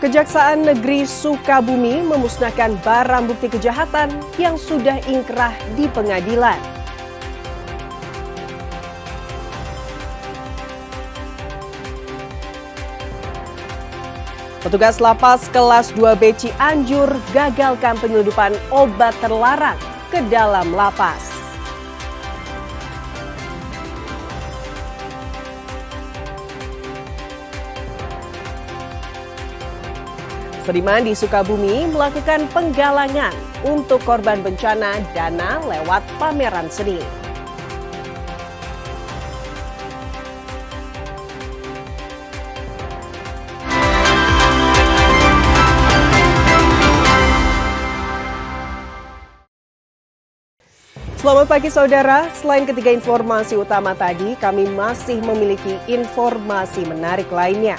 Kejaksaan Negeri Sukabumi memusnahkan barang bukti kejahatan yang sudah ingkrah di pengadilan. Petugas lapas kelas 2B Cianjur gagalkan penyelundupan obat terlarang ke dalam lapas. Seniman di Sukabumi melakukan penggalangan untuk korban bencana dana lewat pameran seni. Selamat pagi saudara, selain ketiga informasi utama tadi, kami masih memiliki informasi menarik lainnya.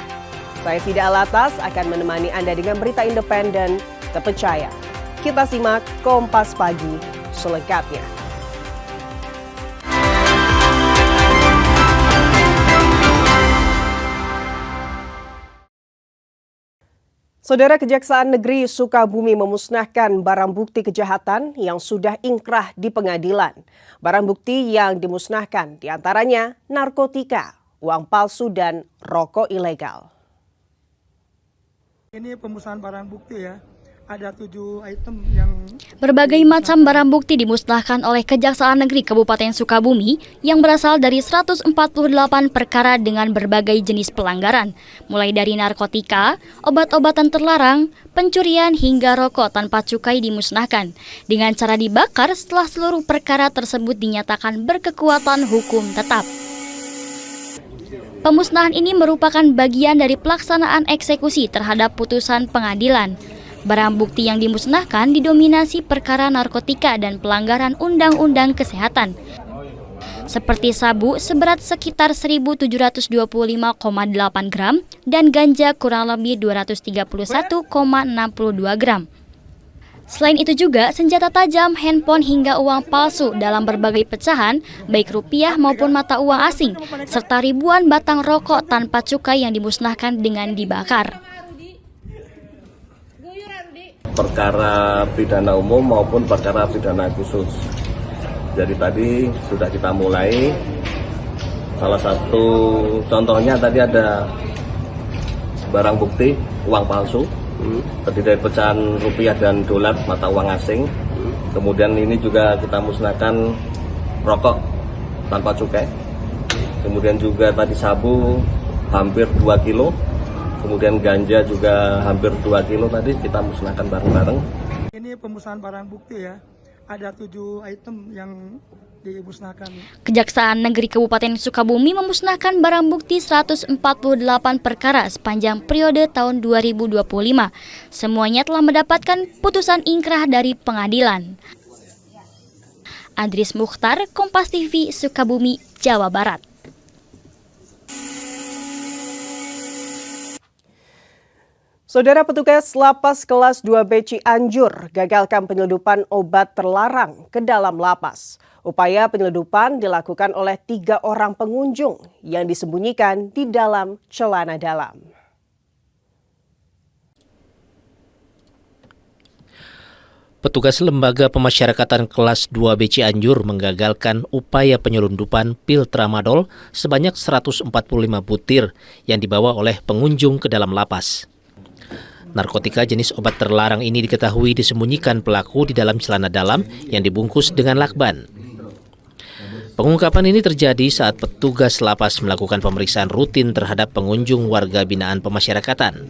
Saya Fida Alatas akan menemani Anda dengan berita independen terpercaya. Kita simak Kompas Pagi selengkapnya. Saudara, Kejaksaan Negeri Sukabumi memusnahkan barang bukti kejahatan yang sudah ingkrah di pengadilan. Barang bukti yang dimusnahkan diantaranya narkotika, uang palsu, dan rokok ilegal. Ini pemusnahan barang bukti ya, ada 7 item yang... Berbagai macam barang bukti dimusnahkan oleh Kejaksaan Negeri Kabupaten Sukabumi yang berasal dari 148 perkara dengan berbagai jenis pelanggaran, mulai dari narkotika, obat-obatan terlarang, pencurian hingga rokok tanpa cukai dimusnahkan, dengan cara dibakar setelah seluruh perkara tersebut dinyatakan berkekuatan hukum tetap. Pemusnahan ini merupakan bagian dari pelaksanaan eksekusi terhadap putusan pengadilan. Barang bukti yang dimusnahkan didominasi perkara narkotika dan pelanggaran Undang-Undang Kesehatan, seperti sabu seberat sekitar 1.725,8 gram dan ganja kurang lebih 231,62 gram. Selain itu juga senjata tajam, handphone hingga uang palsu dalam berbagai pecahan, baik rupiah maupun mata uang asing, serta ribuan batang rokok tanpa cukai yang dimusnahkan dengan dibakar. Perkara pidana umum maupun perkara pidana khusus. Jadi tadi sudah kita mulai. Salah satu contohnya tadi ada barang bukti uang palsu. Terdiri dari pecahan rupiah dan dolar mata uang asing. Kemudian ini juga kita musnahkan rokok tanpa cukai. Kemudian juga tadi sabu hampir 2 kilo. Kemudian ganja juga hampir 2 kilo tadi kita musnahkan bareng-bareng. Ini pemusnahan barang bukti ya, ada 7 item yang dimusnahkan. Kejaksaan Negeri Kabupaten Sukabumi memusnahkan barang bukti 148 perkara sepanjang periode tahun 2025. Semuanya telah mendapatkan putusan ingkrah dari pengadilan. Andris Mukhtar, Kompas TV, Sukabumi, Jawa Barat. Saudara, petugas lapas kelas 2B Cianjur gagalkan penyelundupan obat terlarang ke dalam lapas. Upaya penyelundupan dilakukan oleh 3 orang pengunjung yang disembunyikan di dalam celana dalam. Petugas Lembaga Pemasyarakatan kelas 2B Cianjur menggagalkan upaya penyelundupan pil tramadol sebanyak 145 butir yang dibawa oleh pengunjung ke dalam lapas. Narkotika jenis obat terlarang ini diketahui disembunyikan pelaku di dalam celana dalam yang dibungkus dengan lakban. Pengungkapan ini terjadi saat petugas lapas melakukan pemeriksaan rutin terhadap pengunjung warga binaan pemasyarakatan.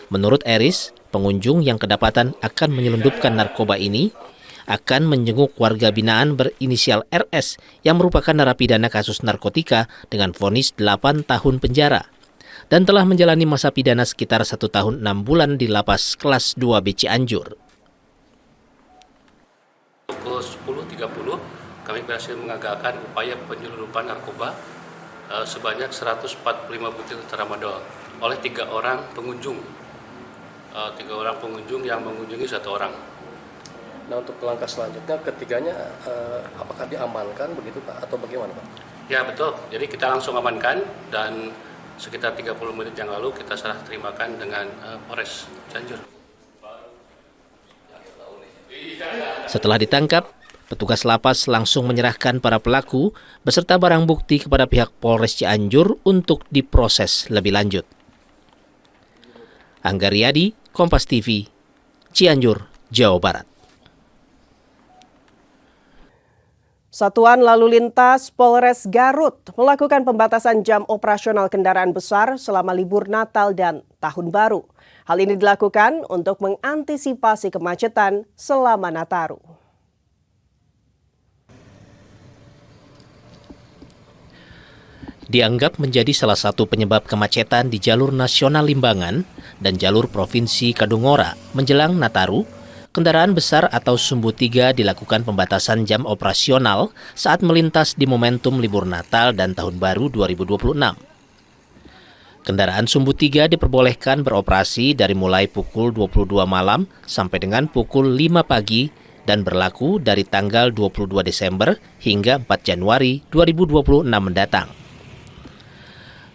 Menurut Eris, pengunjung yang kedapatan akan menyelundupkan narkoba ini akan menjenguk warga binaan berinisial RS yang merupakan narapidana kasus narkotika dengan vonis 8 tahun penjara dan telah menjalani masa pidana sekitar 1 tahun 6 bulan di lapas kelas 2B Cianjur. Pukul 10.30 kami berhasil mengagalkan upaya penyelundupan narkoba sebanyak 145 butir tramadol oleh 3 orang pengunjung. 3 orang pengunjung yang mengunjungi 1 orang. Nah, untuk langkah selanjutnya ketiganya apakah diamankan begitu Pak atau bagaimana Pak? Ya betul, jadi kita langsung amankan dan sekitar 30 menit yang lalu kita serah terimakan dengan Polres Cianjur. Setelah ditangkap, petugas lapas langsung menyerahkan para pelaku beserta barang bukti kepada pihak Polres Cianjur untuk diproses lebih lanjut. Angga Riyadi, Kompas TV, Cianjur, Jawa Barat. Satuan Lalu Lintas Polres Garut melakukan pembatasan jam operasional kendaraan besar selama libur Natal dan Tahun Baru. Hal ini dilakukan untuk mengantisipasi kemacetan selama Nataru. Dianggap menjadi salah satu penyebab kemacetan di jalur nasional Limbangan dan jalur provinsi Kadungora menjelang Nataru, kendaraan besar atau Sumbu 3 dilakukan pembatasan jam operasional saat melintas di momentum libur Natal dan Tahun Baru 2026. Kendaraan Sumbu 3 diperbolehkan beroperasi dari mulai pukul 22 malam sampai dengan pukul 5 pagi dan berlaku dari tanggal 22 Desember hingga 4 Januari 2026 mendatang.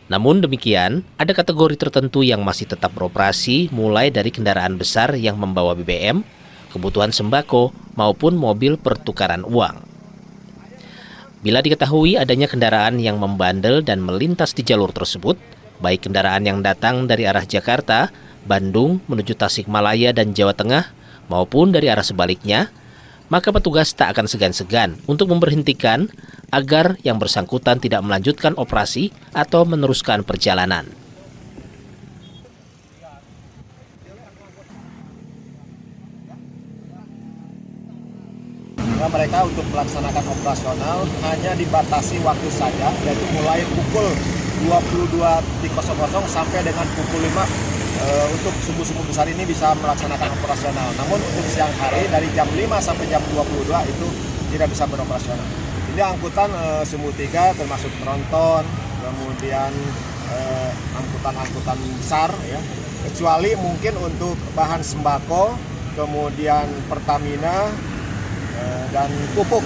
Namun demikian, ada kategori tertentu yang masih tetap beroperasi mulai dari kendaraan besar yang membawa BBM, kebutuhan sembako, maupun mobil pertukaran uang. Bila diketahui adanya kendaraan yang membandel dan melintas di jalur tersebut, baik kendaraan yang datang dari arah Jakarta, Bandung menuju Tasikmalaya dan Jawa Tengah, maupun dari arah sebaliknya, maka petugas tak akan segan-segan untuk memberhentikan agar yang bersangkutan tidak melanjutkan operasi atau meneruskan perjalanan. Mereka untuk melaksanakan operasional hanya dibatasi waktu saja, yaitu mulai pukul 22.00 sampai dengan pukul 5 untuk sumbu-sumbu besar ini bisa melaksanakan operasional. Namun untuk siang hari dari jam 5 sampai jam 22 itu tidak bisa beroperasional. Ini angkutan Sumbu 3 termasuk tronton, kemudian angkutan-angkutan besar ya. Kecuali mungkin untuk bahan sembako, kemudian Pertamina dan pupuk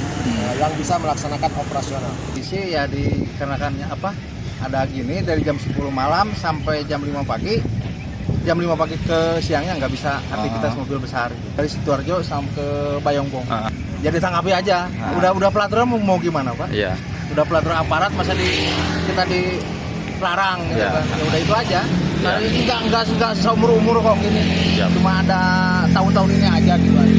yang bisa melaksanakan operasional. Isi ya dikarenakan ada gini dari jam 10 malam sampai jam 5 pagi. Jam 5 pagi ke siangnya nggak bisa aktivitas mobil besar. Dari Sidoarjo sampai ke Bayongbong. Jadi tanggapi aja. Udah pelaturan mau gimana Pak? Iya. Udah pelaturan aparat masa kita dilarang gitu kan. Ya udah itu aja. Nah, ini nggak seumur-umur kok gini. Cuma ada tahun-tahun ini aja gitu aja.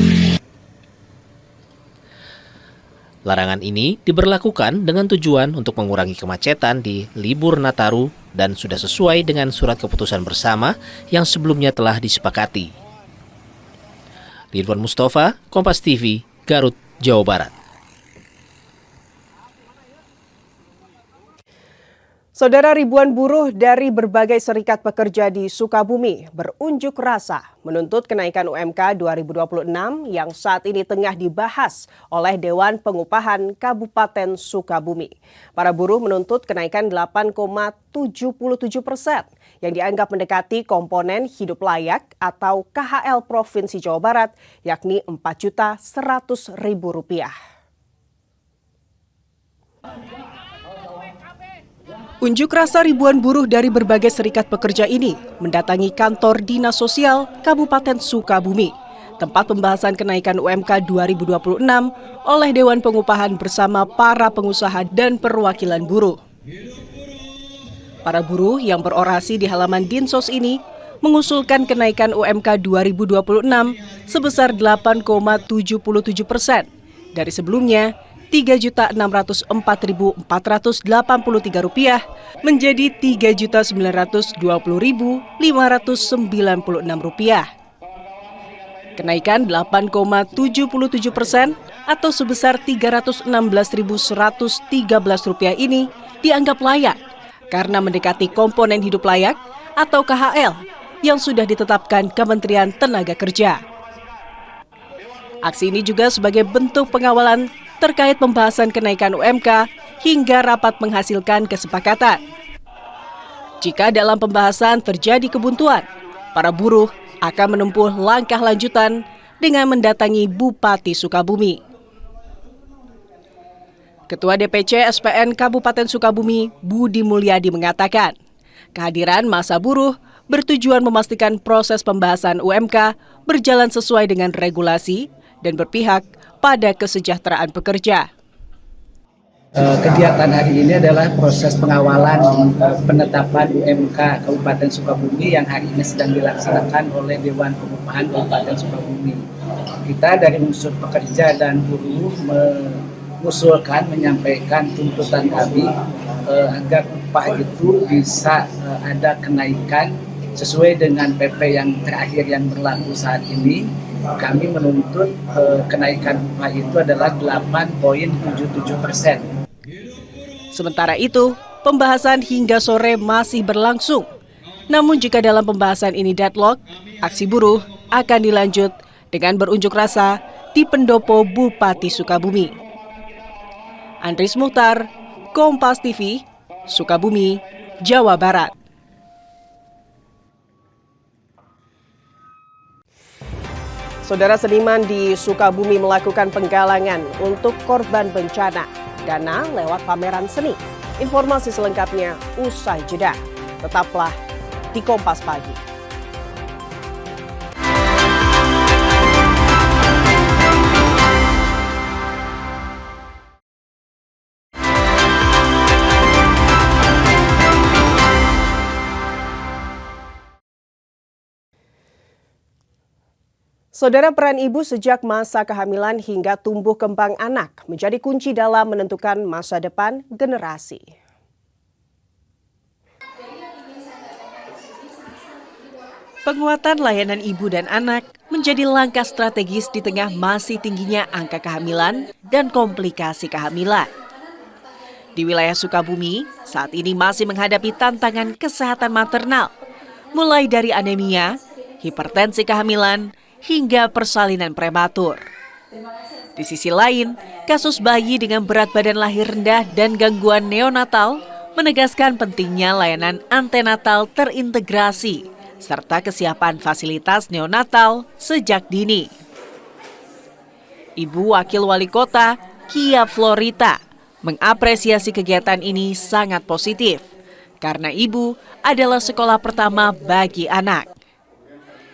Larangan ini diberlakukan dengan tujuan untuk mengurangi kemacetan di libur Nataru dan sudah sesuai dengan surat keputusan bersama yang sebelumnya telah disepakati. Ridwan Mustafa, Kompas TV, Garut, Jawa Barat. Saudara, ribuan buruh dari berbagai serikat pekerja di Sukabumi berunjuk rasa menuntut kenaikan UMK 2026 yang saat ini tengah dibahas oleh Dewan Pengupahan Kabupaten Sukabumi. Para buruh menuntut kenaikan 8,77% yang dianggap mendekati komponen hidup layak atau KHL Provinsi Jawa Barat, yakni Rp4.100.000. Unjuk rasa ribuan buruh dari berbagai serikat pekerja ini mendatangi kantor Dinas Sosial Kabupaten Sukabumi, tempat pembahasan kenaikan UMK 2026 oleh Dewan Pengupahan bersama para pengusaha dan perwakilan buruh. Para buruh yang berorasi di halaman Dinsos ini mengusulkan kenaikan UMK 2026 sebesar 8,77% dari sebelumnya Rp3.604.483 menjadi Rp3.920.596. Kenaikan 8,77% atau sebesar Rp316.113 ini dianggap layak karena mendekati komponen hidup layak atau KHL yang sudah ditetapkan Kementerian Tenaga Kerja. Aksi ini juga sebagai bentuk pengawalan terkait pembahasan kenaikan UMK hingga rapat menghasilkan kesepakatan. Jika dalam pembahasan terjadi kebuntuan, para buruh akan menempuh langkah lanjutan dengan mendatangi Bupati Sukabumi. Ketua DPC SPN Kabupaten Sukabumi, Budi Mulyadi mengatakan, Kehadiran massa buruh bertujuan memastikan proses pembahasan UMK berjalan sesuai dengan regulasi dan berpihak pada kesejahteraan pekerja. Kegiatan hari ini adalah proses pengawalan penetapan UMK Kabupaten Sukabumi yang hari ini sedang dilaksanakan oleh Dewan Pengupahan Kabupaten Sukabumi. Kita dari unsur pekerja dan buruh mengusulkan, menyampaikan tuntutan kami agar upah itu bisa ada kenaikan sesuai dengan PP yang terakhir yang berlaku saat ini. Kami menuntut kenaikan upah itu adalah 8,77%. Sementara itu, pembahasan hingga sore masih berlangsung. Namun jika dalam pembahasan ini deadlock, aksi buruh akan dilanjut dengan berunjuk rasa di pendopo Bupati Sukabumi. Andris Muhtar, Kompas TV, Sukabumi, Jawa Barat. Saudara, seniman di Sukabumi melakukan penggalangan untuk korban bencana dana lewat pameran seni. Informasi selengkapnya usai jeda. Tetaplah di Kompas Pagi. Saudara, peran ibu sejak masa kehamilan hingga tumbuh kembang anak menjadi kunci dalam menentukan masa depan generasi. Penguatan layanan ibu dan anak menjadi langkah strategis di tengah masih tingginya angka kehamilan dan komplikasi kehamilan. Di wilayah Sukabumi, saat ini masih menghadapi tantangan kesehatan maternal, mulai dari anemia, hipertensi kehamilan, hingga persalinan prematur. Di sisi lain, kasus bayi dengan berat badan lahir rendah dan gangguan neonatal menegaskan pentingnya layanan antenatal terintegrasi serta kesiapan fasilitas neonatal sejak dini. Ibu Wakil Wali Kota, Kia Florita, mengapresiasi kegiatan ini sangat positif karena ibu adalah sekolah pertama bagi anak.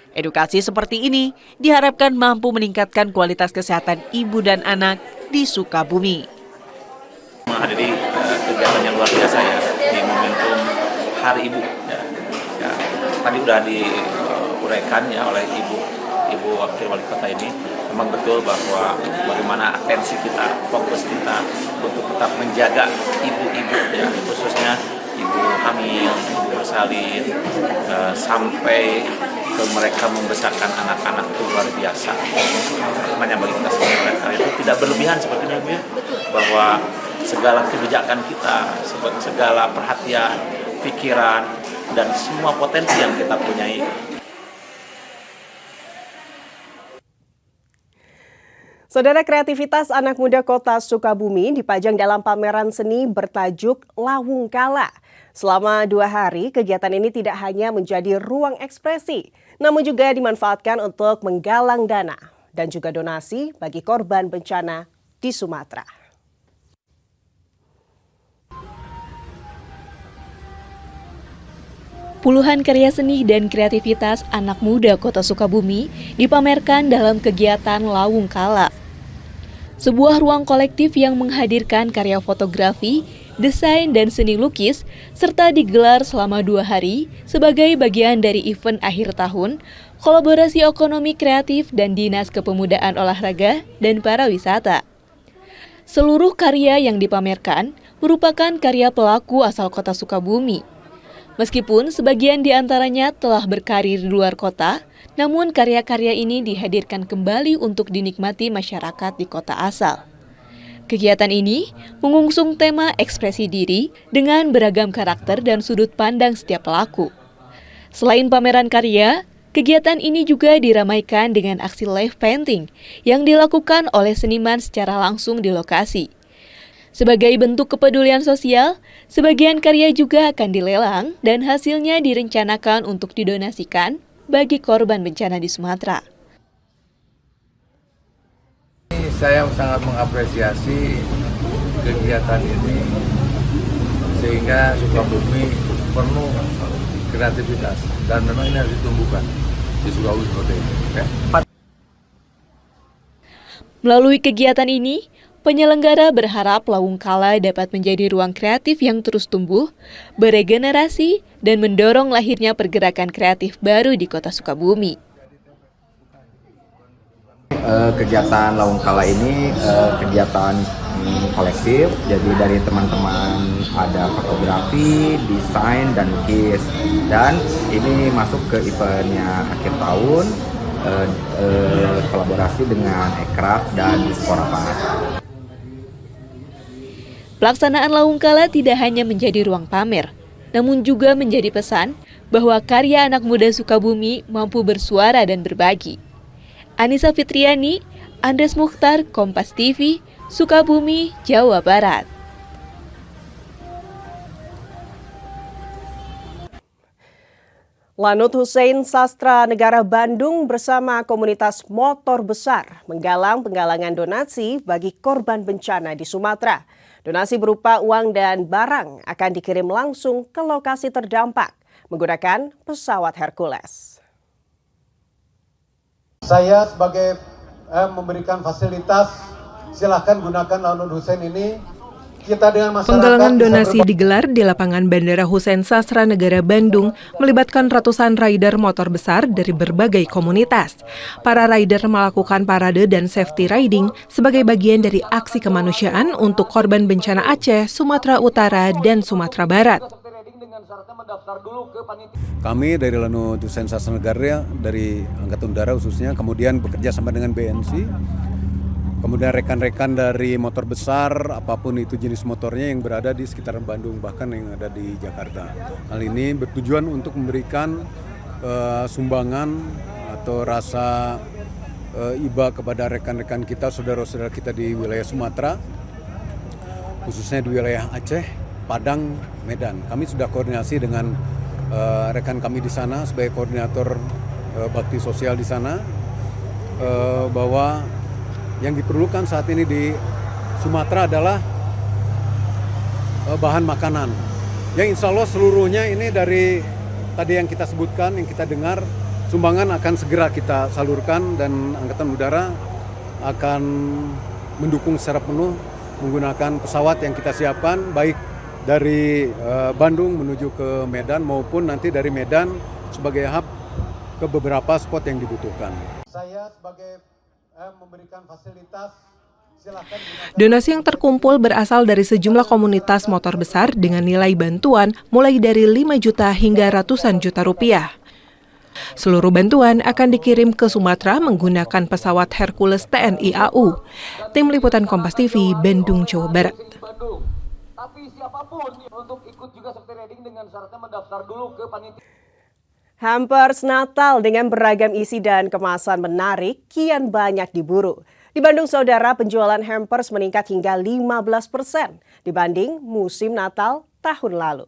Edukasi seperti ini diharapkan mampu meningkatkan kualitas kesehatan ibu dan anak di Sukabumi. Menghadiri kegiatan yang luar biasa ya di momentum Hari Ibu. Ya, tadi sudah diuraikan ya oleh Ibu Wakil Wali Kota ini. Memang betul bahwa bagaimana atensi kita, fokus kita untuk tetap menjaga ibu-ibu ya, khususnya ibu hamil, ibu bersalin, sampai ke mereka membesarkan anak-anak itu luar biasa. Makanya bagi kita semua mereka itu tidak berlebihan sepertinya Bu ya, bahwa segala kebijakan kita, segala perhatian, pikiran, dan semua potensi yang kita punyai. Saudara, kreativitas anak muda kota Sukabumi dipajang dalam pameran seni bertajuk Lawung Kala. Selama 2 hari, kegiatan ini tidak hanya menjadi ruang ekspresi, namun juga dimanfaatkan untuk menggalang dana dan juga donasi bagi korban bencana di Sumatera. Puluhan karya seni dan kreativitas anak muda kota Sukabumi dipamerkan dalam kegiatan Lawung Kala. Sebuah ruang kolektif yang menghadirkan karya fotografi, desain, dan seni lukis, serta digelar selama 2 hari sebagai bagian dari event akhir tahun, kolaborasi ekonomi kreatif dan Dinas Kepemudaan Olahraga dan Pariwisata. Seluruh karya yang dipamerkan merupakan karya pelaku asal kota Sukabumi. Meskipun sebagian di antaranya telah berkarir di luar kota, namun karya-karya ini dihadirkan kembali untuk dinikmati masyarakat di kota asal. Kegiatan ini mengusung tema ekspresi diri dengan beragam karakter dan sudut pandang setiap pelaku. Selain pameran karya, kegiatan ini juga diramaikan dengan aksi live painting yang dilakukan oleh seniman secara langsung di lokasi. Sebagai bentuk kepedulian sosial, sebagian karya juga akan dilelang dan hasilnya direncanakan untuk didonasikan bagi korban bencana di Sumatera. Saya sangat mengapresiasi kegiatan ini sehingga Sukabumi penuh kreativitas dan memang ini harus ditumbuhkan di Sukabumi seperti ini. Okay? Melalui kegiatan ini, penyelenggara berharap Lawung Kala dapat menjadi ruang kreatif yang terus tumbuh, beregenerasi, dan mendorong lahirnya pergerakan kreatif baru di Kota Sukabumi. Kegiatan Lawung Kala ini kegiatan kolektif, jadi dari teman-teman ada fotografi, desain, dan lukis. Dan ini masuk ke eventnya akhir tahun, kolaborasi dengan Ekraf dan Disporapat. Pelaksanaan Lawung Kala tidak hanya menjadi ruang pamer, namun juga menjadi pesan bahwa karya anak muda Sukabumi mampu bersuara dan berbagi. Anissa Fitriani, Andres Mukhtar, Kompas TV, Sukabumi, Jawa Barat. Lanut Hussein Sastra Negara Bandung bersama komunitas motor besar menggalang penggalangan donasi bagi korban bencana di Sumatera. Donasi berupa uang dan barang akan dikirim langsung ke lokasi terdampak menggunakan pesawat Hercules. Saya sebagai memberikan fasilitas, silahkan gunakan Lanut Hussein ini. Kita dengan masyarakat. Penggalangan donasi digelar di lapangan Bandara Hussein Sastra Negara Bandung melibatkan ratusan rider motor besar dari berbagai komunitas. Para rider melakukan parade dan safety riding sebagai bagian dari aksi kemanusiaan untuk korban bencana Aceh, Sumatera Utara, dan Sumatera Barat. Kami dari Lanut Hussein Sastra Negara, dari Angkatan Udara khususnya, kemudian bekerja sama dengan BNC, kemudian rekan-rekan dari motor besar, apapun itu jenis motornya yang berada di sekitaran Bandung, bahkan yang ada di Jakarta. Hal ini bertujuan untuk memberikan sumbangan atau rasa iba kepada rekan-rekan kita, saudara-saudara kita di wilayah Sumatera, khususnya di wilayah Aceh, Padang, Medan. Kami sudah koordinasi dengan rekan kami di sana sebagai koordinator bakti sosial di sana, bahwa yang diperlukan saat ini di Sumatera adalah bahan makanan. Yang insya Allah seluruhnya ini dari tadi yang kita sebutkan, yang kita dengar, sumbangan akan segera kita salurkan dan Angkatan Udara akan mendukung secara penuh menggunakan pesawat yang kita siapkan, baik dari Bandung menuju ke Medan maupun nanti dari Medan sebagai hub ke beberapa spot yang dibutuhkan. Saya sebagai memberikan fasilitas, silakan gunakan. Donasi yang terkumpul berasal dari sejumlah komunitas motor besar dengan nilai bantuan mulai dari 5 juta hingga ratusan juta rupiah. Seluruh bantuan akan dikirim ke Sumatera menggunakan pesawat Hercules TNI AU. Tim Liputan Kompas TV, Bandung, Jawa Barat. Tapi siapapun untuk ikut juga safety riding dengan syaratnya mendaftar dulu ke panitia. Hampers Natal dengan beragam isi dan kemasan menarik kian banyak diburu. Di Bandung, saudara, penjualan hampers meningkat hingga 15% dibanding musim Natal tahun lalu.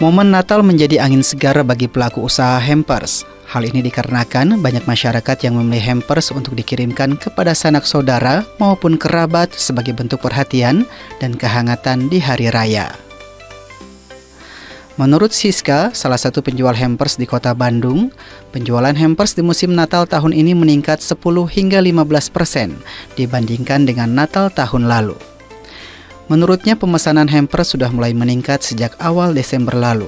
Momen Natal menjadi angin segar bagi pelaku usaha hampers. Hal ini dikarenakan banyak masyarakat yang membeli hampers untuk dikirimkan kepada sanak saudara maupun kerabat sebagai bentuk perhatian dan kehangatan di hari raya. Menurut Siska, salah satu penjual hampers di kota Bandung, penjualan hampers di musim Natal tahun ini meningkat 10 hingga 15% dibandingkan dengan Natal tahun lalu. Menurutnya pemesanan hampers sudah mulai meningkat sejak awal Desember lalu.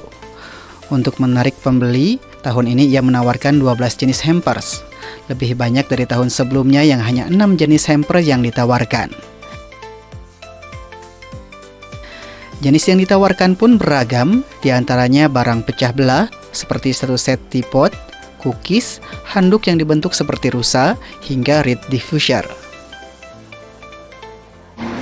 Untuk menarik pembeli, tahun ini ia menawarkan 12 jenis hampers. Lebih banyak dari tahun sebelumnya yang hanya 6 jenis hampers yang ditawarkan. Jenis yang ditawarkan pun beragam, diantaranya barang pecah belah seperti satu set teapot, cookies, handuk yang dibentuk seperti rusa, hingga reed diffuser.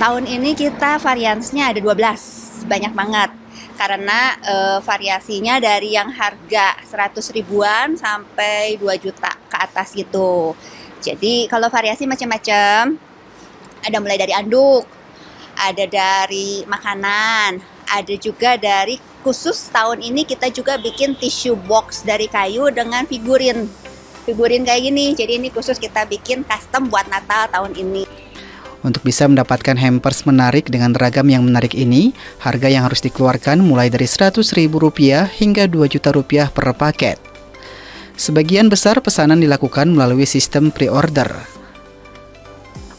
Tahun ini kita variasinya ada 12, banyak banget. Karena variasinya dari yang harga 100 ribuan sampai 2 juta ke atas gitu. Jadi kalau variasi macam-macam, ada mulai dari anduk, ada dari makanan, ada juga dari khusus tahun ini kita juga bikin tissue box dari kayu dengan figurin kayak gini. Jadi ini khusus kita bikin custom buat Natal tahun ini. Untuk bisa mendapatkan hampers menarik dengan ragam yang menarik ini, harga yang harus dikeluarkan mulai dari Rp100.000 hingga Rp2 juta per paket. Sebagian besar pesanan dilakukan melalui sistem pre-order.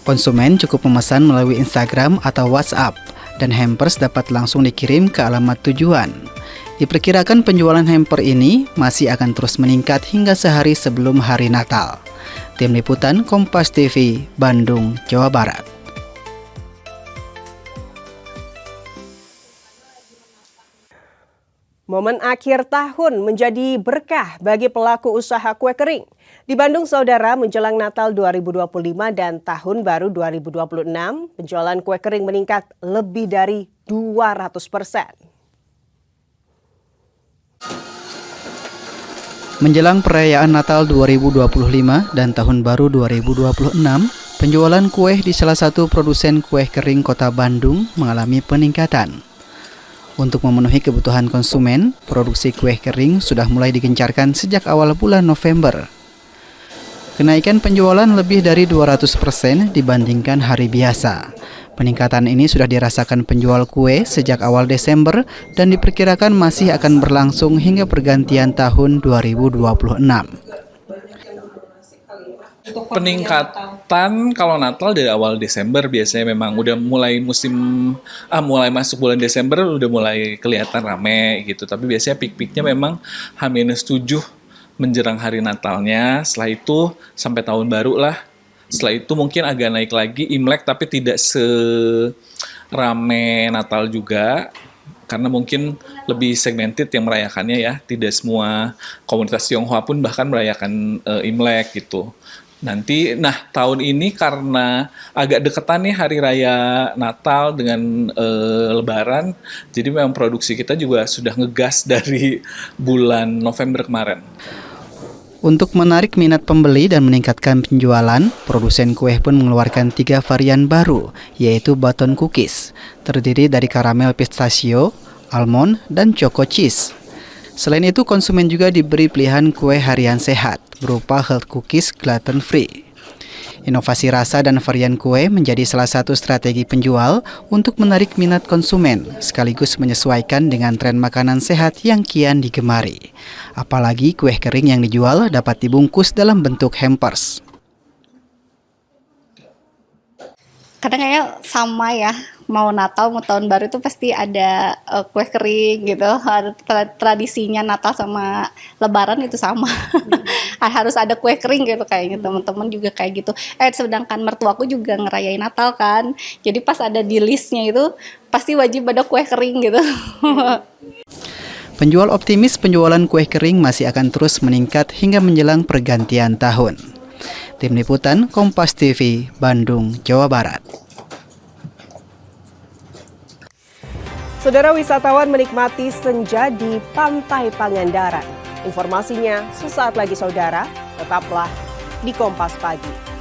Konsumen cukup memesan melalui Instagram atau WhatsApp, dan hampers dapat langsung dikirim ke alamat tujuan. Diperkirakan penjualan hamper ini masih akan terus meningkat hingga sehari sebelum hari Natal. Tim Liputan Kompas TV, Bandung, Jawa Barat. Momen akhir tahun menjadi berkah bagi pelaku usaha kue kering. Di Bandung, saudara, menjelang Natal 2025 dan Tahun Baru 2026, penjualan kue kering meningkat lebih dari 200%. Menjelang perayaan Natal 2025 dan Tahun Baru 2026, penjualan kue di salah satu produsen kue kering Kota Bandung mengalami peningkatan. Untuk memenuhi kebutuhan konsumen, produksi kue kering sudah mulai digencarkan sejak awal bulan November. Kenaikan penjualan lebih dari 200% dibandingkan hari biasa. Peningkatan ini sudah dirasakan penjual kue sejak awal Desember dan diperkirakan masih akan berlangsung hingga pergantian tahun 2026. Peningkatan kalau Natal dari awal Desember biasanya memang udah mulai mulai masuk bulan Desember udah mulai kelihatan rame gitu. Tapi biasanya peak-peaknya memang H-7 menjelang hari Natalnya. Setelah itu sampai tahun baru lah. Setelah itu mungkin agak naik lagi Imlek, tapi tidak serame Natal juga. Karena mungkin lebih segmented yang merayakannya ya. Tidak semua komunitas Tionghoa pun bahkan merayakan Imlek gitu. Tahun ini karena agak deketan nih hari raya Natal dengan Lebaran, jadi memang produksi kita juga sudah ngegas dari bulan November kemarin. Untuk menarik minat pembeli dan meningkatkan penjualan, produsen kue pun mengeluarkan 3 varian baru, yaitu baton cookies, terdiri dari karamel pistachio, almond, dan choco cheese. Selain itu, konsumen juga diberi pilihan kue harian sehat, berupa health cookies gluten free. Inovasi rasa dan varian kue menjadi salah satu strategi penjual untuk menarik minat konsumen, sekaligus menyesuaikan dengan tren makanan sehat yang kian digemari. Apalagi kue kering yang dijual dapat dibungkus dalam bentuk hampers. Kadang kayak sama ya, mau Natal mau Tahun Baru itu pasti ada kue kering gitu. Tradisinya Natal sama Lebaran itu sama. Harus ada kue kering gitu kayaknya, teman-teman juga kayak gitu. Sedangkan mertuaku juga ngerayain Natal kan. Jadi pas ada di listnya itu pasti wajib ada kue kering gitu. Penjual optimis penjualan kue kering masih akan terus meningkat hingga menjelang pergantian tahun. Tim Liputan Kompas TV, Bandung, Jawa Barat. Saudara, wisatawan menikmati senja di Pantai Pangandaran. Informasinya sesaat lagi, saudara. Tetaplah di Kompas Pagi.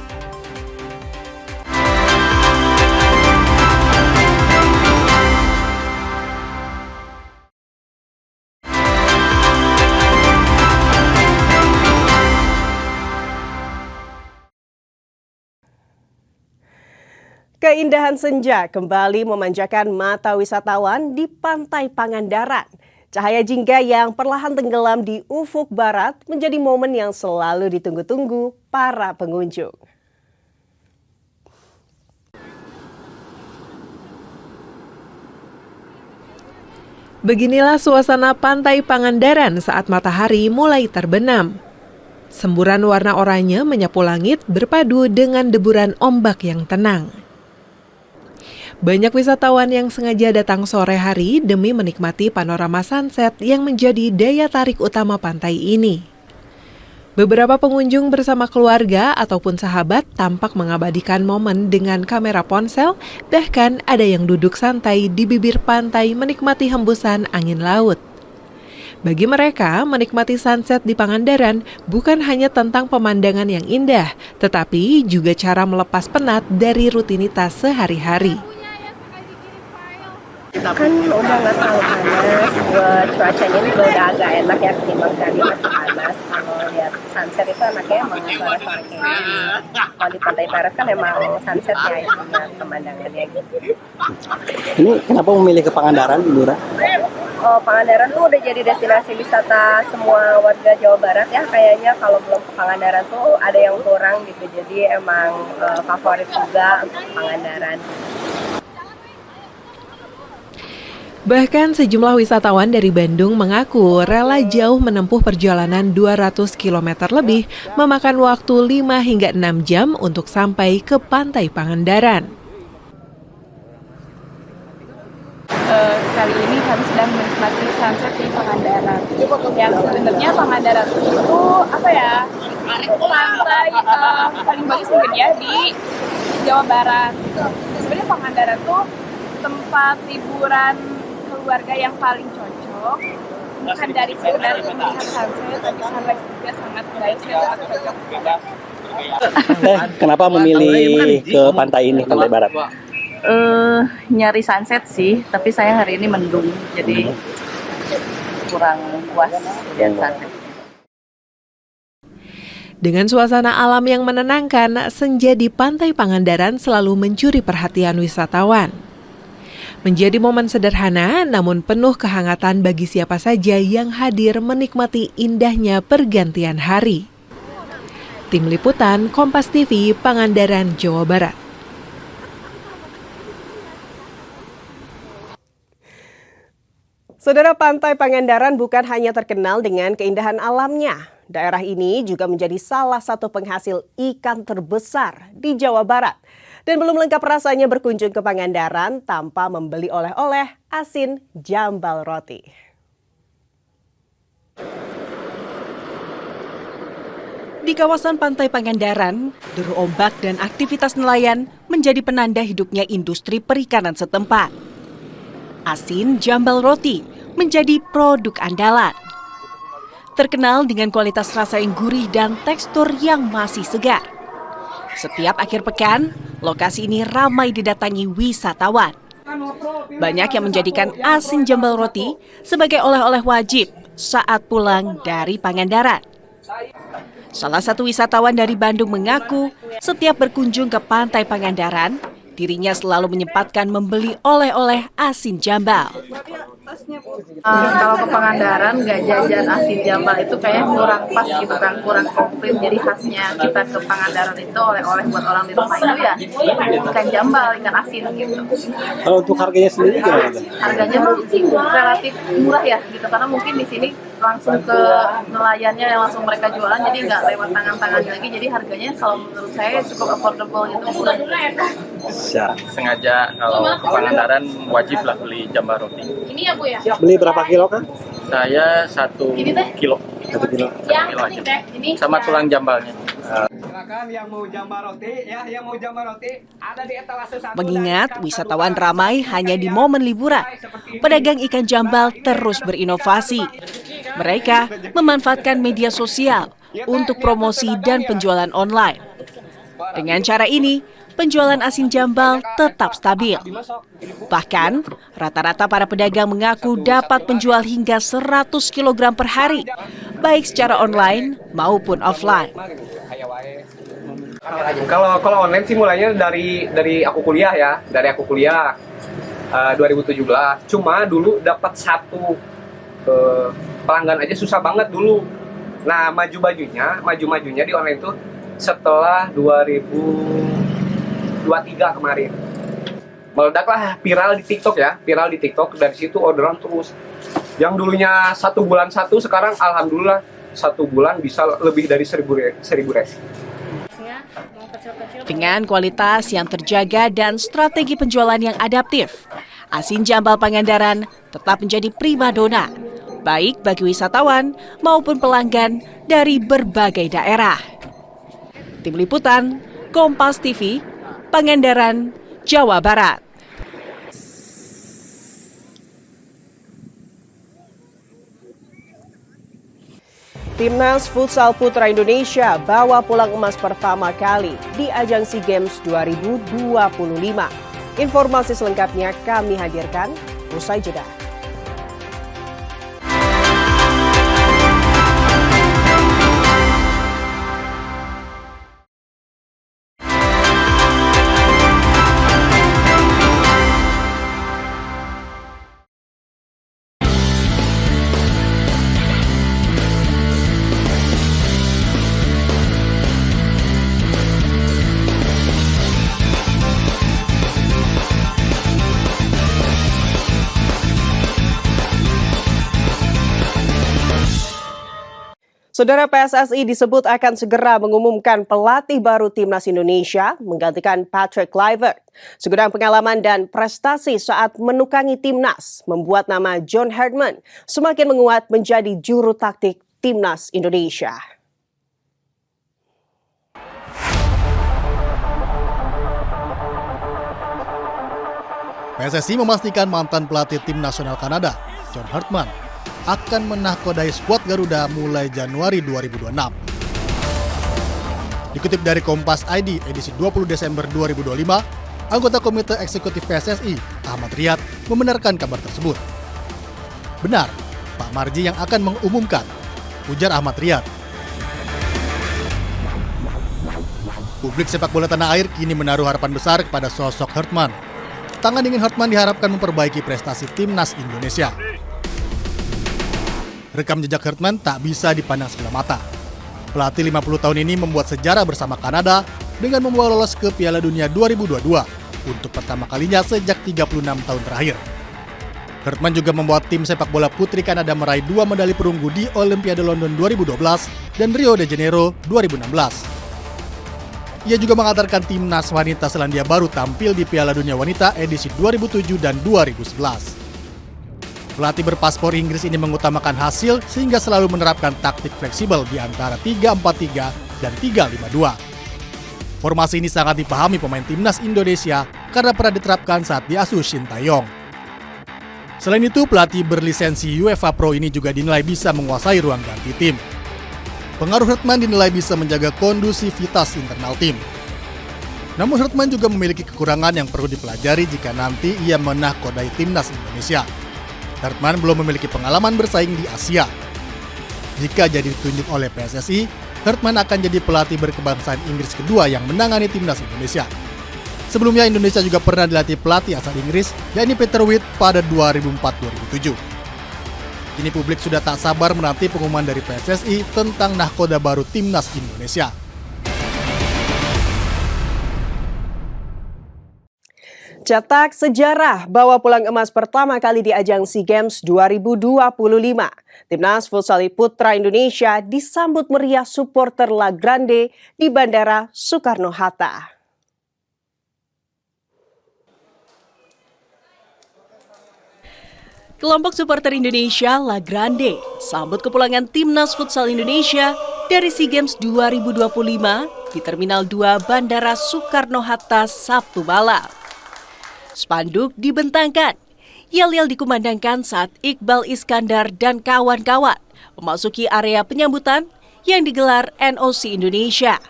Keindahan senja kembali memanjakan mata wisatawan di Pantai Pangandaran. Cahaya jingga yang perlahan tenggelam di ufuk barat menjadi momen yang selalu ditunggu-tunggu para pengunjung. Beginilah suasana Pantai Pangandaran saat matahari mulai terbenam. Semburan warna oranye menyapu langit berpadu dengan deburan ombak yang tenang. Banyak wisatawan yang sengaja datang sore hari demi menikmati panorama sunset yang menjadi daya tarik utama pantai ini. Beberapa pengunjung bersama keluarga ataupun sahabat tampak mengabadikan momen dengan kamera ponsel, bahkan ada yang duduk santai di bibir pantai menikmati hembusan angin laut. Bagi mereka, menikmati sunset di Pangandaran bukan hanya tentang pemandangan yang indah, tetapi juga cara melepas penat dari rutinitas sehari-hari. Kan udah nggak terlalu panas, buat cuacanya juga udah agak enak ya ketimbang tadi masih panas. Kalau lihat sunset itu enaknya emang sore-sore kayak gini. Kalau di Pantai Barat kan emang sunsetnya itu ya, pemandangannya gitu. Ini kenapa memilih ke Pangandaran, Lura? Oh, Pangandaran tuh udah jadi destinasi wisata semua warga Jawa Barat ya. Kayaknya kalau belum ke Pangandaran tuh ada yang kurang gitu. Jadi emang favorit juga untuk Pangandaran. Bahkan sejumlah wisatawan dari Bandung mengaku rela jauh menempuh perjalanan 200 km lebih, memakan waktu 5 hingga 6 jam untuk sampai ke Pantai Pangandaran. Kali ini kami sedang menikmati sunset di Pangandaran. Yang sebenarnya Pangandaran itu apa ya? Pantai paling bagus mungkin ya di Jawa Barat. Sebenarnya Pangandaran tuh tempat liburan keluarga yang paling cocok. Bukan dari sekedar melihat sunset, tapi sunrise juga sangat baik, sangat cocok. Kenapa memilih ke pantai ini, Pantai Barat? Nyari sunset sih, tapi saya hari ini mendung, jadi kurang puas lihat sunset. Dengan suasana alam yang menenangkan, senja di Pantai Pangandaran selalu mencuri perhatian wisatawan. Menjadi momen sederhana namun penuh kehangatan bagi siapa saja yang hadir menikmati indahnya pergantian hari. Tim Liputan Kompas TV, Pangandaran, Jawa Barat. Saudara, Pantai Pangandaran bukan hanya terkenal dengan keindahan alamnya. Daerah ini juga menjadi salah satu penghasil ikan terbesar di Jawa Barat. Dan belum lengkap rasanya berkunjung ke Pangandaran tanpa membeli oleh-oleh asin jambal roti. Di kawasan Pantai Pangandaran, deru ombak dan aktivitas nelayan menjadi penanda hidupnya industri perikanan setempat. Asin jambal roti menjadi produk andalan. Terkenal dengan kualitas rasa yang gurih dan tekstur yang masih segar. Setiap akhir pekan, lokasi ini ramai didatangi wisatawan. Banyak yang menjadikan asin jambal roti sebagai oleh-oleh wajib saat pulang dari Pangandaran. Salah satu wisatawan dari Bandung mengaku setiap berkunjung ke Pantai Pangandaran, dirinya selalu menyempatkan membeli oleh-oleh asin jambal. Kalau ke Pangandaran nggak jajan asin jambal itu kayaknya kurang pas gitu kan, kurang komplit. Jadi khasnya kita ke Pangandaran itu oleh-oleh buat orang di rumah itu ya ikan jambal, ikan asin gitu. Kalau untuk harganya sendiri gimana? Harganya sih relatif murah ya gitu, karena mungkin di sini langsung ke nelayannya yang langsung mereka jualan, jadi nggak lewat tangan-tangan lagi. Jadi harganya kalau menurut saya cukup affordable gitu. Sengaja kalau ke Pangandaran wajib lah beli jambal roti. Ini ya Bu ya? Beli berapa kilo kan? Saya 1 kilo. 1 kilo. Ini Sama tulang jambalnya. Silakan yang mau jambal roti ya, yang mau jambal roti ada di etalase 1. Mengingat wisatawan ramai hanya di momen liburan, pedagang ikan jambal terus berinovasi. Mereka memanfaatkan media sosial untuk promosi dan penjualan online. Dengan cara ini, penjualan asin jambal tetap stabil. Bahkan, rata-rata para pedagang mengaku dapat menjual hingga 100 kg per hari, baik secara online maupun offline. Kalau online sih mulainya dari aku kuliah ya, dari aku kuliah 2017. Cuma dulu dapat satu pelanggan aja susah banget dulu. Nah, maju-majunya di online tuh setelah 2023 kemarin. Meledaklah viral di TikTok ya, dari situ orderan terus. Yang dulunya 1 bulan sekarang alhamdulillah 1 bulan bisa lebih dari 1000 resi. Dengan kualitas yang terjaga dan strategi penjualan yang adaptif, asin jambal Pangandaran tetap menjadi primadona, baik bagi wisatawan maupun pelanggan dari berbagai daerah. Tim Liputan, Kompas TV, Pangandaran, Jawa Barat. Timnas Futsal Putra Indonesia bawa pulang emas pertama kali di ajang SEA Games 2025. Informasi selengkapnya kami hadirkan Usai jeda. Saudara, PSSI disebut akan segera mengumumkan pelatih baru Timnas Indonesia menggantikan Patrick Kluivert. Segudang pengalaman dan prestasi saat menukangi Timnas membuat nama John Hartman semakin menguat menjadi juru taktik Timnas Indonesia. PSSI memastikan mantan pelatih Tim Nasional Kanada, John Hartman, akan menahkodai skuad Garuda mulai Januari 2026. Dikutip dari Kompas ID edisi 20 Desember 2025, anggota Komite Eksekutif PSSI, Ahmad Riyad, membenarkan kabar tersebut. Benar, Pak Marji yang akan mengumumkan, ujar Ahmad Riyad. Publik sepak bola tanah air kini menaruh harapan besar kepada sosok Hartman. Tangan dingin Hartman diharapkan memperbaiki prestasi Timnas Indonesia. Rekam jejak Hartman tak bisa dipandang sebelah mata. Pelatih 50 tahun ini membuat sejarah bersama Kanada dengan membawa lolos ke Piala Dunia 2022 untuk pertama kalinya sejak 36 tahun terakhir. Hartman juga membuat tim sepak bola putri Kanada meraih 2 medali perunggu di Olimpiade London 2012 dan Rio de Janeiro 2016. Ia juga mengantarkan timnas wanita Selandia Baru tampil di Piala Dunia Wanita edisi 2007 dan 2011. Pelatih berpaspor Inggris ini mengutamakan hasil sehingga selalu menerapkan taktik fleksibel di antara 3-4-3 dan 3-5-2. Formasi ini sangat dipahami pemain Timnas Indonesia karena pernah diterapkan saat diasuh Shin Tae-yong. Selain itu, pelatih berlisensi UEFA Pro ini juga dinilai bisa menguasai ruang ganti tim. Pengaruh Hartman dinilai bisa menjaga kondusivitas internal tim. Namun Hartman juga memiliki kekurangan yang perlu dipelajari jika nanti ia menahkodai Timnas Indonesia. Hartman belum memiliki pengalaman bersaing di Asia. Jika jadi ditunjuk oleh PSSI, Hartman akan jadi pelatih berkebangsaan Inggris kedua yang menangani Timnas Indonesia. Sebelumnya Indonesia juga pernah dilatih pelatih asal Inggris, yakni Peter Witt pada 2004-2007. Kini publik sudah tak sabar menanti pengumuman dari PSSI tentang nahkoda baru Timnas Indonesia. Cetak sejarah bawa pulang emas pertama kali di ajang SEA Games 2025. Timnas Futsal Putra Indonesia disambut meriah supporter La Grande di Bandara Soekarno-Hatta. Kelompok supporter Indonesia La Grande sambut kepulangan Timnas Futsal Indonesia dari SEA Games 2025 di Terminal 2 Bandara Soekarno-Hatta Sabtu malam. Spanduk dibentangkan, yel-yel dikumandangkan saat Iqbal Iskandar dan kawan-kawan memasuki area penyambutan yang digelar NOC Indonesia.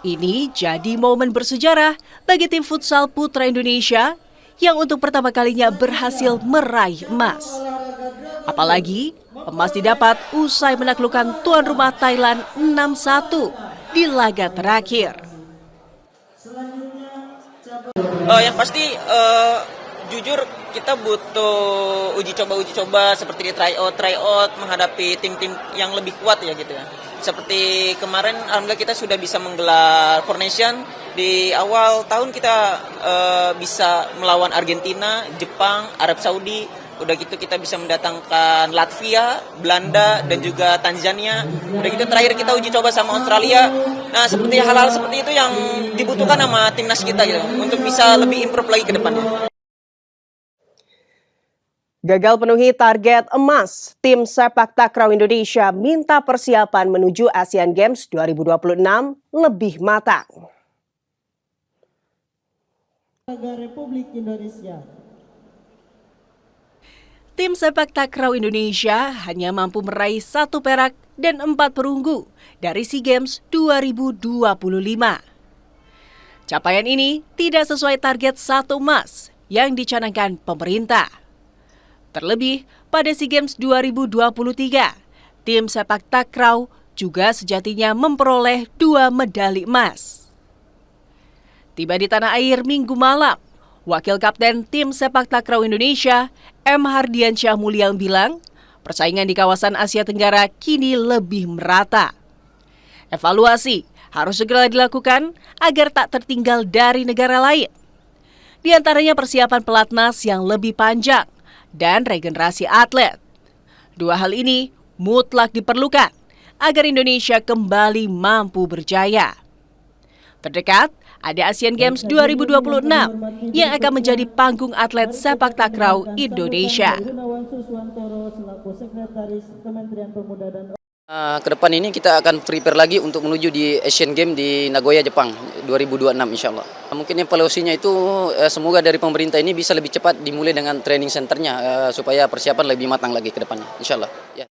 Ini jadi momen bersejarah bagi tim futsal putra Indonesia yang untuk pertama kalinya berhasil meraih emas. Apalagi emas didapat usai menaklukkan tuan rumah Thailand 6-1 di laga terakhir. Yang pasti jujur kita butuh uji coba seperti di tryout menghadapi tim-tim yang lebih kuat ya gitu ya. Seperti kemarin alhamdulillah kita sudah bisa menggelar Four Nation. Di awal tahun kita bisa melawan Argentina, Jepang, Arab Saudi. Udah gitu kita bisa mendatangkan Latvia, Belanda, dan juga Tanzania. Udah gitu terakhir kita uji coba sama Australia. Nah seperti hal-hal seperti itu yang dibutuhkan sama timnas kita gitu, untuk bisa lebih improve lagi ke depannya. Gagal penuhi target emas, tim sepak takraw Indonesia minta persiapan menuju Asian Games 2026 lebih matang. Republik Indonesia. Tim sepak takraw Indonesia hanya mampu meraih 1 perak dan 4 perunggu dari SEA Games 2025. Capaian ini tidak sesuai target 1 emas yang dicanangkan pemerintah. Terlebih, pada SEA Games 2023, tim sepak takraw juga sejatinya memperoleh 2 medali emas. Tiba di tanah air Minggu malam, Wakil Kapten Tim Sepak Takraw Indonesia, M. Hardiansyah Mulyang bilang, persaingan di kawasan Asia Tenggara kini lebih merata. Evaluasi harus segera dilakukan agar tak tertinggal dari negara lain. Di antaranya persiapan pelatnas yang lebih panjang dan regenerasi atlet. 2 hal ini mutlak diperlukan agar Indonesia kembali mampu berjaya. Terdekat, ada Asian Games 2026 yang akan menjadi panggung atlet sepak takraw Indonesia. Ke depan ini kita akan prepare lagi untuk menuju di Asian Games di Nagoya, Jepang 2026 insya Allah. Mungkin evaluasinya itu semoga dari pemerintah ini bisa lebih cepat dimulai dengan training centernya supaya persiapan lebih matang lagi ke depannya insya Allah. Ya.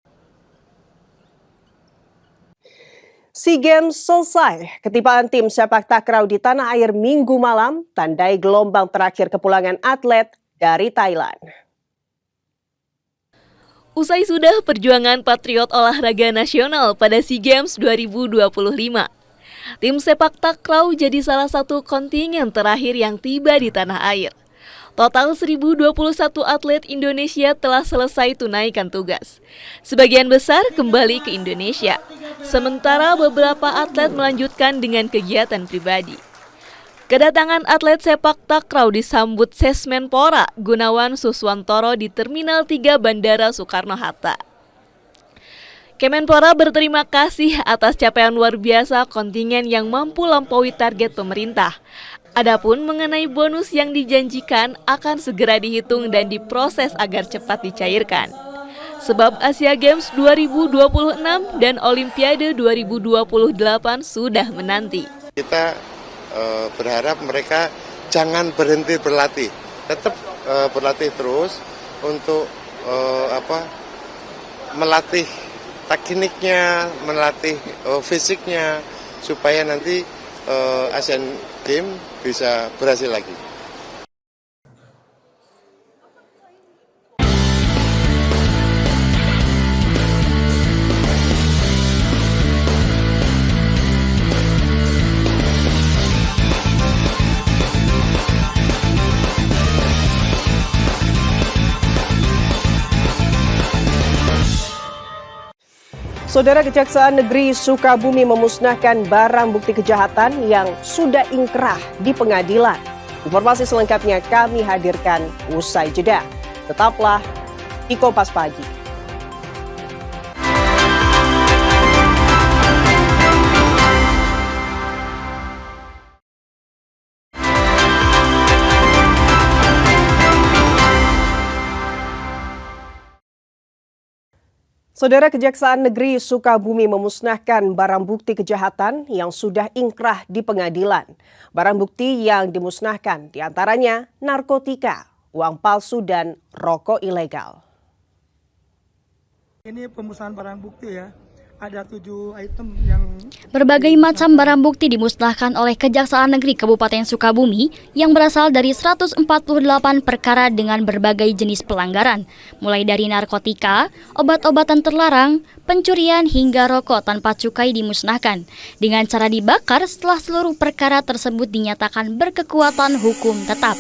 SEA Games selesai. Ketibaan tim sepak takraw di tanah air Minggu malam tandai gelombang terakhir kepulangan atlet dari Thailand. Usai sudah perjuangan patriot olahraga nasional pada SEA Games 2025, tim sepak takraw jadi salah satu kontingen terakhir yang tiba di tanah air. Total 1.021 atlet Indonesia telah selesai tunaikan tugas. Sebagian besar kembali ke Indonesia, sementara beberapa atlet melanjutkan dengan kegiatan pribadi. Kedatangan atlet sepak takraw disambut Sesmenpora Gunawan Suswantoro di Terminal 3 Bandara Soekarno-Hatta. Kemenpora berterima kasih atas capaian luar biasa kontingen yang mampu lampaui target pemerintah. Adapun mengenai bonus yang dijanjikan akan segera dihitung dan diproses agar cepat dicairkan. Sebab Asia Games 2026 dan Olimpiade 2028 sudah menanti. Kita berharap mereka jangan berhenti berlatih, tetap berlatih terus untuk melatih tekniknya, melatih fisiknya supaya nanti Asian Games bisa berhasil lagi. Saudara, Kejaksaan Negeri Sukabumi memusnahkan barang bukti kejahatan yang sudah ingkrah di pengadilan. Informasi selengkapnya kami hadirkan usai jeda. Tetaplah di Kompas Pagi. Saudara, Kejaksaan Negeri Sukabumi memusnahkan barang bukti kejahatan yang sudah ingkrah di pengadilan. Barang bukti yang dimusnahkan diantaranya narkotika, uang palsu, dan rokok ilegal. Ini pemusnahan barang bukti ya. Ada 7 item yang... Berbagai macam barang bukti dimusnahkan oleh Kejaksaan Negeri Kabupaten Sukabumi yang berasal dari 148 perkara dengan berbagai jenis pelanggaran, mulai dari narkotika, obat-obatan terlarang, pencurian hingga rokok tanpa cukai dimusnahkan, dengan cara dibakar setelah seluruh perkara tersebut dinyatakan berkekuatan hukum tetap.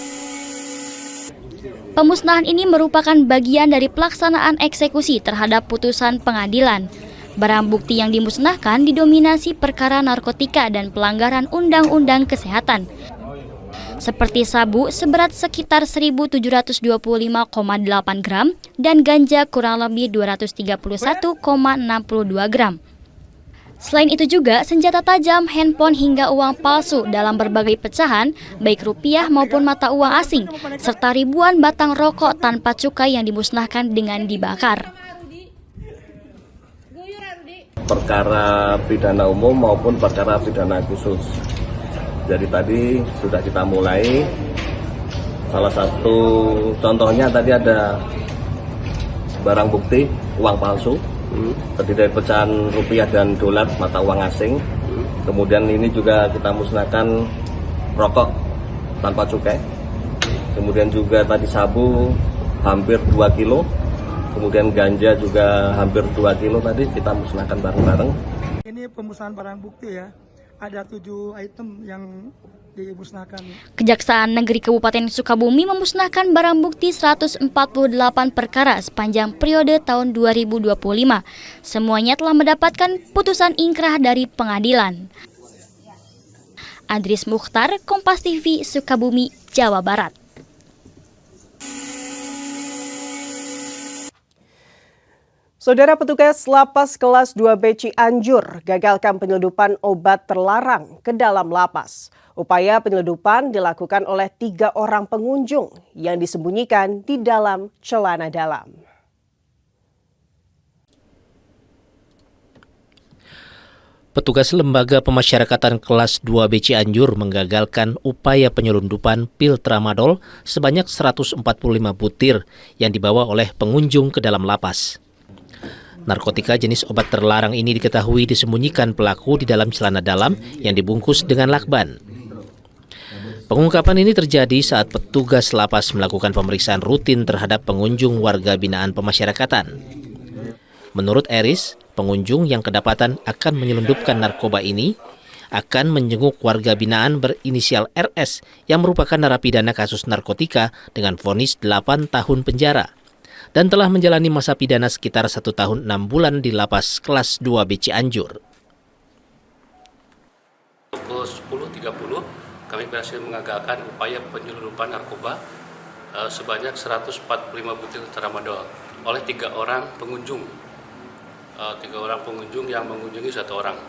Pemusnahan ini merupakan bagian dari pelaksanaan eksekusi terhadap putusan pengadilan. Barang bukti yang dimusnahkan didominasi perkara narkotika dan pelanggaran Undang-Undang Kesehatan, seperti sabu seberat sekitar 1.725,8 gram dan ganja kurang lebih 231,62 gram. Selain itu juga senjata tajam, handphone hingga uang palsu dalam berbagai pecahan, baik rupiah maupun mata uang asing, serta ribuan batang rokok tanpa cukai yang dimusnahkan dengan dibakar. Perkara pidana umum maupun perkara pidana khusus. Jadi tadi sudah kita mulai. Salah satu contohnya tadi ada barang bukti uang palsu, terdiri dari pecahan rupiah dan dolar mata uang asing. Kemudian ini juga kita musnahkan rokok tanpa cukai. kemudian juga tadi sabu hampir 2 kilo, kemudian ganja juga hampir 2 kilo tadi kita musnahkan bareng-bareng. Ini pemusnahan barang bukti ya, ada 7 item yang dimusnahkan. Kejaksaan Negeri Kabupaten Sukabumi memusnahkan barang bukti 148 perkara sepanjang periode tahun 2025. Semuanya telah mendapatkan putusan ingkrah dari pengadilan. Adris Mukhtar, Kompas TV, Sukabumi, Jawa Barat. Saudara petugas lapas kelas 2B Cianjur gagalkan penyelundupan obat terlarang ke dalam lapas. Upaya penyelundupan dilakukan oleh 3 orang pengunjung yang disembunyikan di dalam celana dalam. Petugas Lembaga Pemasyarakatan kelas 2B Cianjur menggagalkan upaya penyelundupan pil tramadol sebanyak 145 butir yang dibawa oleh pengunjung ke dalam lapas. Narkotika jenis obat terlarang ini diketahui disembunyikan pelaku di dalam celana dalam yang dibungkus dengan lakban. Pengungkapan ini terjadi saat petugas lapas melakukan pemeriksaan rutin terhadap pengunjung warga binaan pemasyarakatan. Menurut Eris, pengunjung yang kedapatan akan menyelundupkan narkoba ini akan menjenguk warga binaan berinisial RS yang merupakan narapidana kasus narkotika dengan vonis 8 tahun penjara dan telah menjalani masa pidana sekitar 1 tahun 6 bulan di lapas kelas 2B Cianjur. Pukul 10.30 kami berhasil mengagalkan upaya penyelundupan narkoba sebanyak 145 butir tramadol oleh 3 orang pengunjung. 3 orang pengunjung yang mengunjungi 1 orang.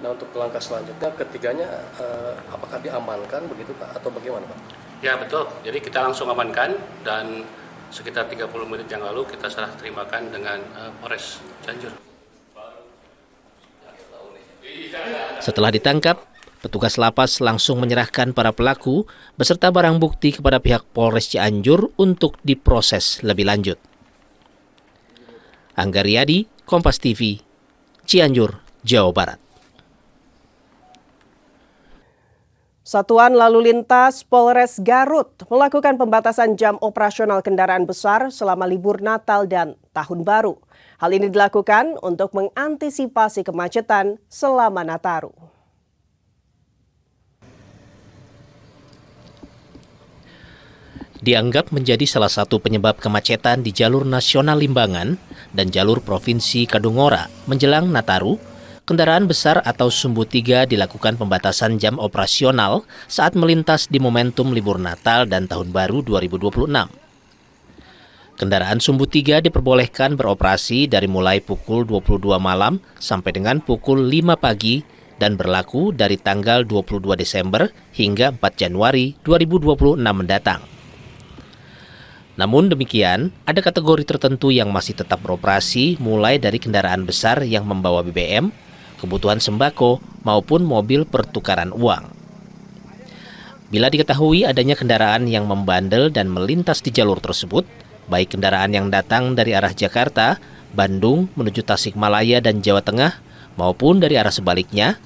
Nah, untuk langkah selanjutnya ketiganya apakah diamankan begitu Pak atau bagaimana Pak? Ya betul, jadi kita langsung amankan dan sekitar 30 menit yang lalu kita serah terimakan dengan Polres Cianjur. Setelah ditangkap, petugas lapas langsung menyerahkan para pelaku beserta barang bukti kepada pihak Polres Cianjur untuk diproses lebih lanjut. Angga Riyadi, Kompas TV, Cianjur, Jawa Barat. Satuan Lalu Lintas Polres Garut melakukan pembatasan jam operasional kendaraan besar selama libur Natal dan Tahun Baru. Hal ini dilakukan untuk mengantisipasi kemacetan selama Nataru. Dianggap menjadi salah satu penyebab kemacetan di jalur nasional Limbangan dan jalur provinsi Kadungora menjelang Nataru, kendaraan besar atau sumbu 3 dilakukan pembatasan jam operasional saat melintas di momentum libur Natal dan Tahun Baru 2026. Kendaraan sumbu 3 diperbolehkan beroperasi dari mulai pukul 22 malam sampai dengan pukul 5 pagi dan berlaku dari tanggal 22 Desember hingga 4 Januari 2026 mendatang. Namun demikian, ada kategori tertentu yang masih tetap beroperasi mulai dari kendaraan besar yang membawa BBM, kebutuhan sembako, maupun mobil pertukaran uang. Bila diketahui adanya kendaraan yang membandel dan melintas di jalur tersebut, baik kendaraan yang datang dari arah Jakarta, Bandung menuju Tasikmalaya dan Jawa Tengah, maupun dari arah sebaliknya,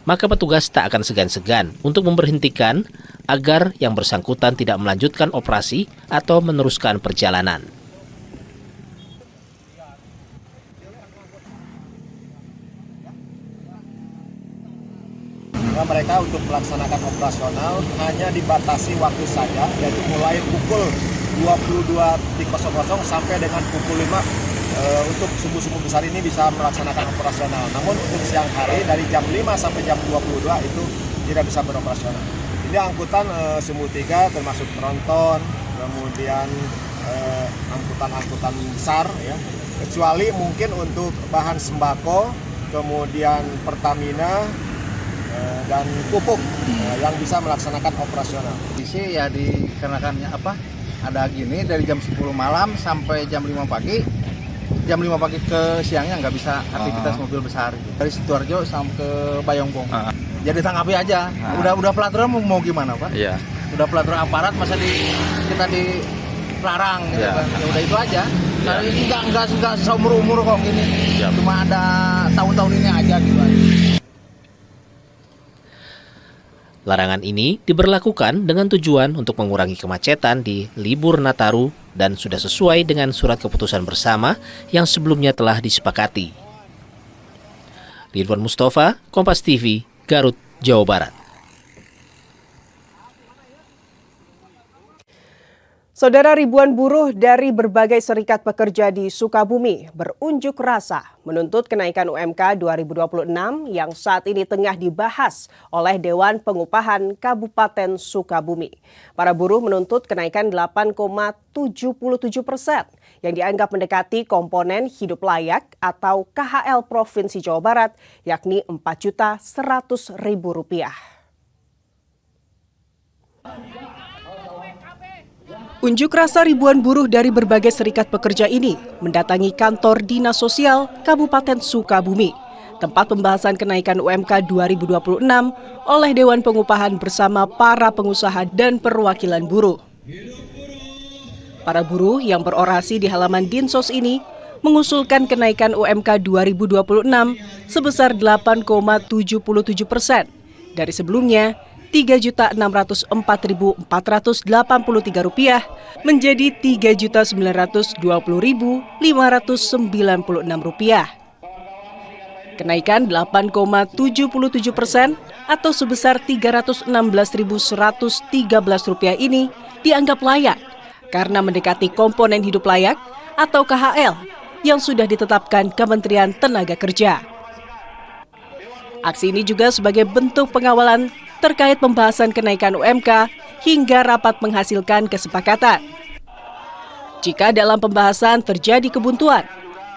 maka petugas tak akan segan-segan untuk memberhentikan agar yang bersangkutan tidak melanjutkan operasi atau meneruskan perjalanan. Nah, mereka untuk melaksanakan operasional hanya dibatasi waktu saja, yaitu mulai pukul 22.00 sampai dengan pukul 5 untuk sumbu-sumbu besar ini bisa melaksanakan operasional. Namun untuk siang hari dari jam 5 sampai jam 22 itu tidak bisa beroperasional. Ini angkutan sumbu 3 termasuk tronton, kemudian angkutan-angkutan besar ya. Kecuali mungkin untuk bahan sembako, kemudian Pertamina dan pupuk yang bisa melaksanakan operasional. Di sini ya dikarenakan ada gini dari jam 10 malam sampai jam 5 pagi. Jam 5 pagi ke siangnya nggak bisa aktivitas mobil besar. Dari Sidoarjo sampai ke Bayongbong. Jadi tanggapi aja. Udah pelaturan mau gimana Pak? Iya. Udah pelaturan aparat masa kita dilarang gitu kan. Ya udah itu aja. Karena ini nggak seumur umur kok gini. Cuma ada tahun-tahun ini aja gitu. Larangan ini diberlakukan dengan tujuan untuk mengurangi kemacetan di libur Nataru dan sudah sesuai dengan surat keputusan bersama yang sebelumnya telah disepakati. Ridwan Mustafa, Kompas TV, Garut, Jawa Barat. Saudara, ribuan buruh dari berbagai serikat pekerja di Sukabumi berunjuk rasa menuntut kenaikan UMK 2026 yang saat ini tengah dibahas oleh Dewan Pengupahan Kabupaten Sukabumi. Para buruh menuntut kenaikan 8,77% yang dianggap mendekati komponen hidup layak atau KHL Provinsi Jawa Barat, yakni Rp4.100.000. Unjuk rasa ribuan buruh dari berbagai serikat pekerja ini mendatangi kantor Dinas Sosial Kabupaten Sukabumi, tempat pembahasan kenaikan UMK 2026 oleh Dewan Pengupahan bersama para pengusaha dan perwakilan buruh. Para buruh yang berorasi di halaman Dinsos ini mengusulkan kenaikan UMK 2026 sebesar 8,77% dari sebelumnya Rp3.604.483 menjadi Rp3.920.596. Kenaikan 8,77% atau sebesar Rp316.113 ini dianggap layak karena mendekati komponen hidup layak atau KHL yang sudah ditetapkan Kementerian Tenaga Kerja. Aksi ini juga sebagai bentuk pengawalan terkait pembahasan kenaikan UMK hingga rapat menghasilkan kesepakatan. Jika dalam pembahasan terjadi kebuntuan,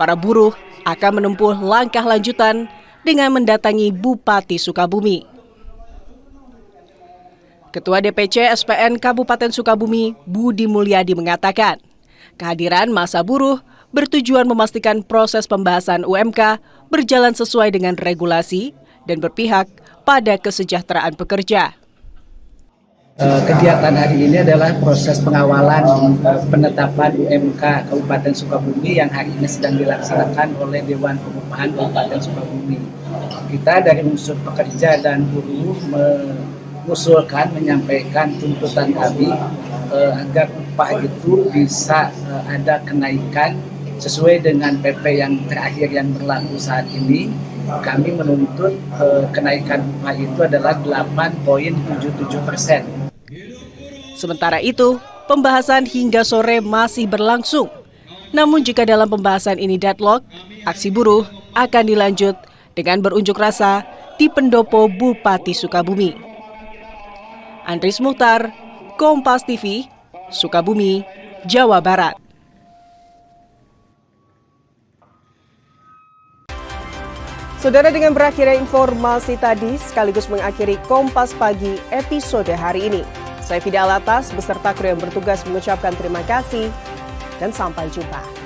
para buruh akan menempuh langkah lanjutan dengan mendatangi Bupati Sukabumi. Ketua DPC SPN Kabupaten Sukabumi, Budi Mulyadi mengatakan, kehadiran massa buruh bertujuan memastikan proses pembahasan UMK berjalan sesuai dengan regulasi dan berpihak pada kesejahteraan pekerja. Kegiatan hari ini adalah proses pengawalan penetapan UMK Kabupaten Sukabumi yang hari ini sedang dilaksanakan oleh Dewan Pengupahan Kabupaten Sukabumi. Kita dari unsur pekerja dan buruh mengusulkan, menyampaikan tuntutan kami agar upah itu bisa ada kenaikan sesuai dengan PP yang terakhir yang berlaku saat ini. Kami menuntut kenaikan upah itu adalah 8,77%. Sementara itu, pembahasan hingga sore masih berlangsung. Namun jika dalam pembahasan ini deadlock, aksi buruh akan dilanjut dengan berunjuk rasa di pendopo Bupati Sukabumi. Andris Muhtar, Kompas TV, Sukabumi, Jawa Barat. Saudara, dengan berakhirnya informasi tadi sekaligus mengakhiri Kompas Pagi episode hari ini. Saya Fida Alatas beserta kru yang bertugas mengucapkan terima kasih dan sampai jumpa.